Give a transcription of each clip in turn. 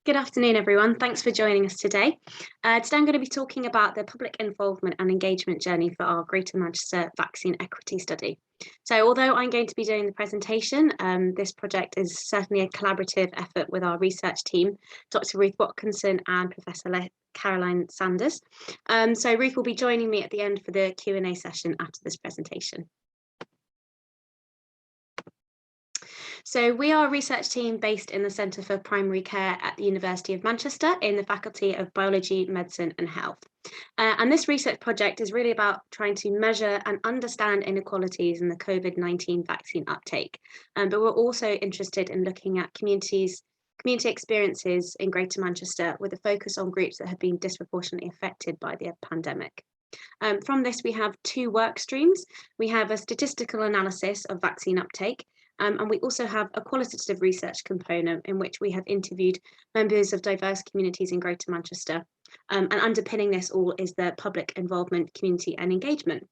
Good afternoon, everyone. Thanks for joining us today. Today I'm going to be talking about the public involvement and engagement journey for our Greater Manchester Vaccine Equity Study. So although I'm going to be doing the presentation, this project is certainly a collaborative effort with our research team, Dr. Ruth Watkinson and Professor Caroline Sanders. So Ruth will be joining me at the end for the Q&A session after this presentation. So we are a research team based in the Centre for Primary Care at the University of Manchester in the Faculty of Biology, Medicine and Health. And this research project is really about trying to measure and understand inequalities in the COVID-19 vaccine uptake. But we're also interested in looking at community experiences in Greater Manchester with a focus on groups that have been disproportionately affected by the pandemic. From this, we have two work streams. We have a statistical analysis of vaccine uptake, and we also have a qualitative research component in which we have interviewed members of diverse communities in Greater Manchester. And underpinning this all is the public involvement, community and engagement.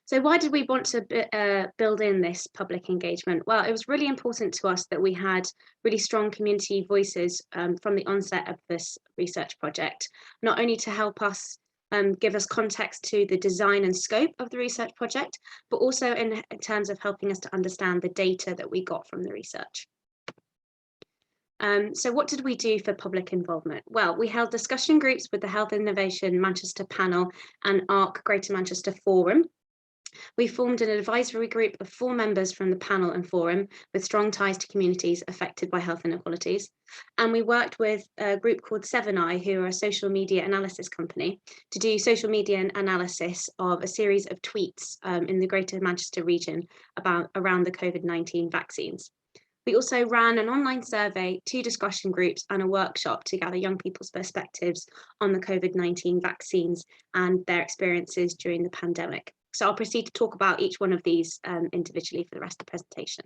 So why did we want to build in this public engagement? Well, it was really important to us that we had really strong community voices from the onset of this research project, not only to help us give us context to the design and scope of the research project, but also in terms of helping us to understand the data that we got from the research. So what did we do for public involvement? Well, we held discussion groups with the Health Innovation Manchester panel and ARC Greater Manchester Forum. We formed an advisory group of 4 members from the panel and forum with strong ties to communities affected by health inequalities. And we worked with a group called 7i, who are a social media analysis company, to do social media analysis of a series of tweets in the Greater Manchester region around the COVID-19 vaccines. We also ran an online survey, 2 discussion groups and a workshop to gather young people's perspectives on the COVID-19 vaccines and their experiences during the pandemic. So I'll proceed to talk about each one of these individually for the rest of the presentation.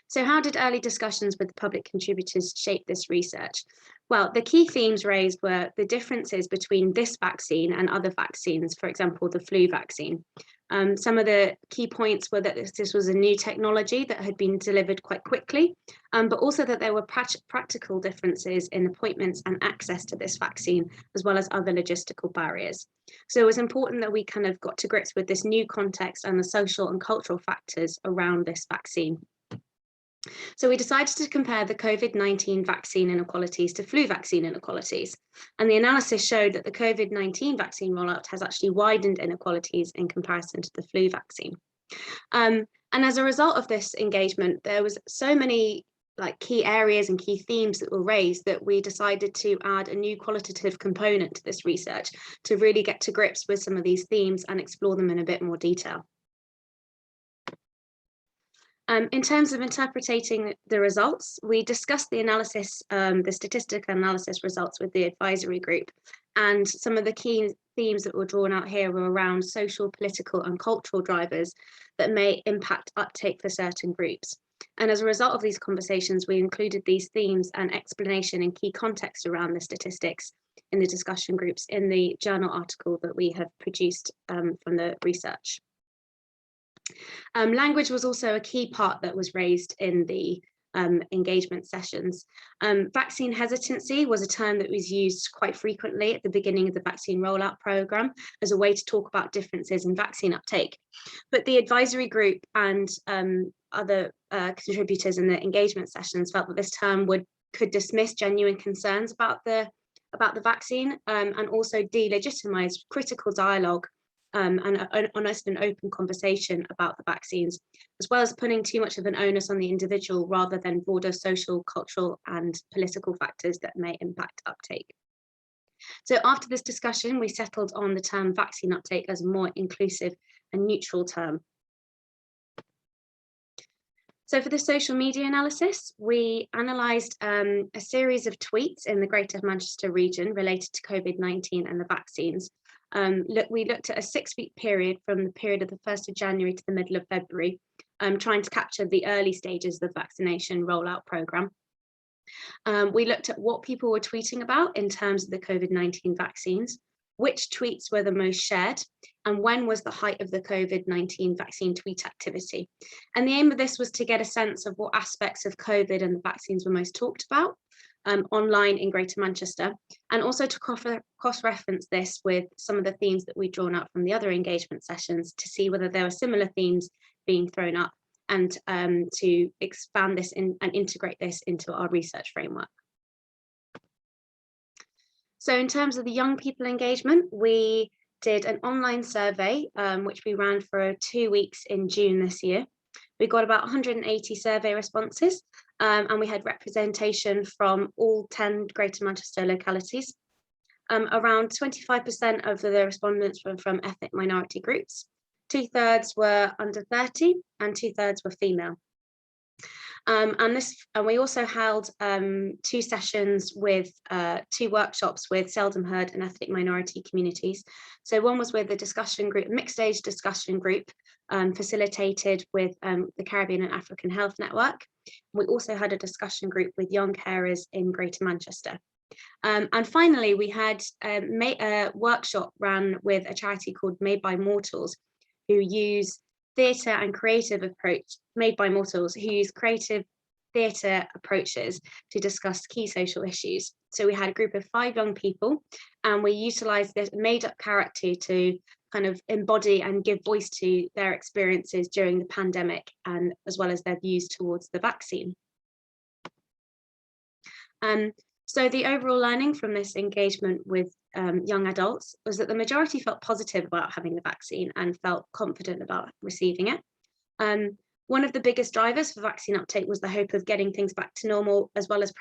So how did early discussions with the public contributors shape this research? Well, the key themes raised were the differences between this vaccine and other vaccines, for example, the flu vaccine. Some of the key points were that this was a new technology that had been delivered quite quickly, but also that there were practical differences in appointments and access to this vaccine, as well as other logistical barriers. So it was important that we kind of got to grips with this new context and the social and cultural factors around this vaccine. So we decided to compare the COVID-19 vaccine inequalities to flu vaccine inequalities. And the analysis showed that the COVID-19 vaccine rollout has actually widened inequalities in comparison to the flu vaccine. And as a result of this engagement, there was so many key areas and key themes that were raised that we decided to add a new qualitative component to this research to really get to grips with some of these themes and explore them in a bit more detail. In terms of interpreting the results, we discussed the analysis, the statistical analysis results with the advisory group, and some of the key themes that were drawn out here were around social, political and cultural drivers that may impact uptake for certain groups. And as a result of these conversations, we included these themes and explanation and key context around the statistics in the discussion groups in the journal article that we have produced from the research. Language was also a key part that was raised in the engagement sessions. Vaccine hesitancy was a term that was used quite frequently at the beginning of the vaccine rollout programme as a way to talk about differences in vaccine uptake. But the advisory group and other contributors in the engagement sessions felt that this term could dismiss genuine concerns about the vaccine and also delegitimise critical dialogue and an honest and open conversation about the vaccines, as well as putting too much of an onus on the individual rather than broader social, cultural and political factors that may impact uptake. So after this discussion, we settled on the term vaccine uptake as a more inclusive and neutral term. So for the social media analysis, we analysed a series of tweets in the Greater Manchester region related to COVID-19 and the vaccines. We looked at a 6-week period from the period of the 1st of January to the middle of February, trying to capture the early stages of the vaccination rollout programme. We looked at what people were tweeting about in terms of the COVID-19 vaccines, which tweets were the most shared, and when was the height of the COVID-19 vaccine tweet activity. And the aim of this was to get a sense of what aspects of COVID and the vaccines were most talked about online in Greater Manchester, and also to cross-reference this with some of the themes that we'd drawn up from the other engagement sessions to see whether there were similar themes being thrown up, and to expand this and integrate this into our research framework. So in terms of the young people engagement, we did an online survey, which we ran for 2 weeks in June this year. We got about 180 survey responses, and we had representation from all 10 Greater Manchester localities. Around 25% of the respondents were from ethnic minority groups. 2/3 were under 30 and 2/3 were female. And we also held 2 sessions with 2 workshops with seldom heard and ethnic minority communities. So one was with a discussion group, mixed age discussion group, facilitated with the Caribbean and African Health Network. We also had a discussion group with young carers in Greater Manchester. And finally, we had a workshop ran with a charity called Made by Mortals, who use theatre and creative approach, Made by Mortals, who use creative theatre approaches to discuss key social issues. So we had a group of 5 young people, and we utilised this made-up character to kind of embody and give voice to their experiences during the pandemic, and as well as their views towards the vaccine. So the overall learning from this engagement with young adults was that the majority felt positive about having the vaccine and felt confident about receiving it. One of the biggest drivers for vaccine uptake was the hope of getting things back to normal, as well as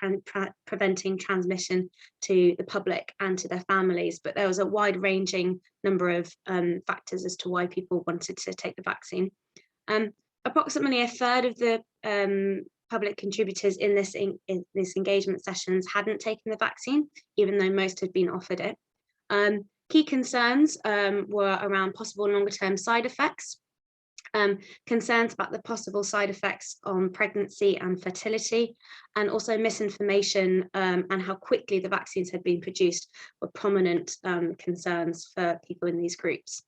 preventing transmission to the public and to their families. But there was a wide-ranging number of factors as to why people wanted to take the vaccine. Approximately 1/3 of the public contributors in this engagement sessions hadn't taken the vaccine, even though most had been offered it. Key concerns were around possible longer-term side effects, concerns about the possible side effects on pregnancy and fertility, and also misinformation and how quickly the vaccines had been produced were prominent concerns for people in these groups.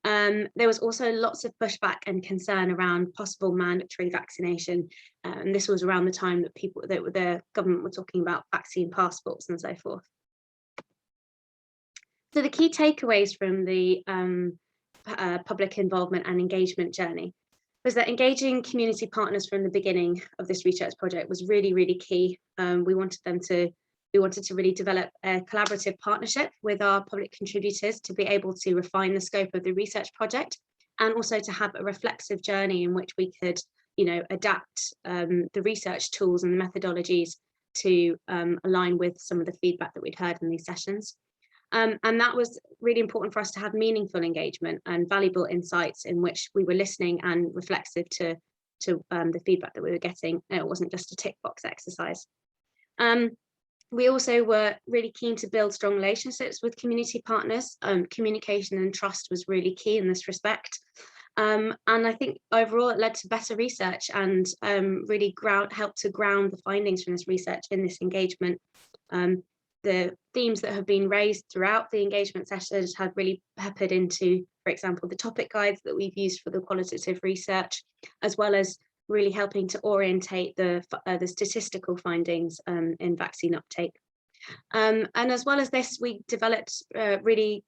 There was also lots of pushback and concern around possible mandatory vaccination, and this was around the time that the government were talking about vaccine passports and so forth. So the key takeaways from the public involvement and engagement journey was that engaging community partners from the beginning of this research project was really, really key. We wanted to really develop a collaborative partnership with our public contributors to be able to refine the scope of the research project, and also to have a reflexive journey in which we could, adapt the research tools and the methodologies to align with some of the feedback that we'd heard in these sessions. And that was really important for us to have meaningful engagement and valuable insights in which we were listening and reflexive to the feedback that we were getting. It wasn't just a tick box exercise. We also were really keen to build strong relationships with community partners. Communication and trust was really key in this respect. And I think overall it led to better research and really helped to ground the findings from this research in this engagement. The themes that have been raised throughout the engagement sessions have really peppered into, for example, the topic guides that we've used for the qualitative research, as well as really helping to orientate the statistical findings in vaccine uptake. And as well as this, we developed really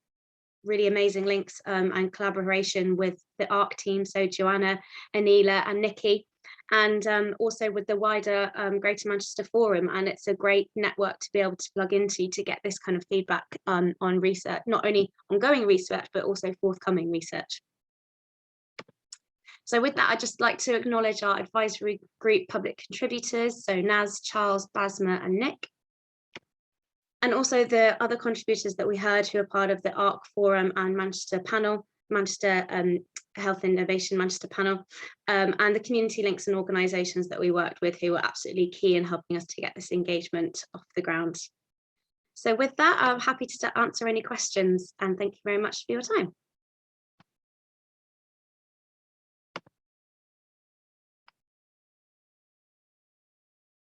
amazing links and collaboration with the ARC team, so Joanna, Anila and Nikki, and also with the wider Greater Manchester Forum. And it's a great network to be able to plug into to get this kind of feedback on research, not only ongoing research, but also forthcoming research. So with that, I'd just like to acknowledge our advisory group public contributors, so Naz, Charles, Basma and Nick. And also the other contributors that we heard who are part of the ARC Forum and Manchester panel, Manchester Health Innovation Manchester panel, and the community links and organisations that we worked with who were absolutely key in helping us to get this engagement off the ground. So with that, I'm happy to answer any questions, and thank you very much for your time.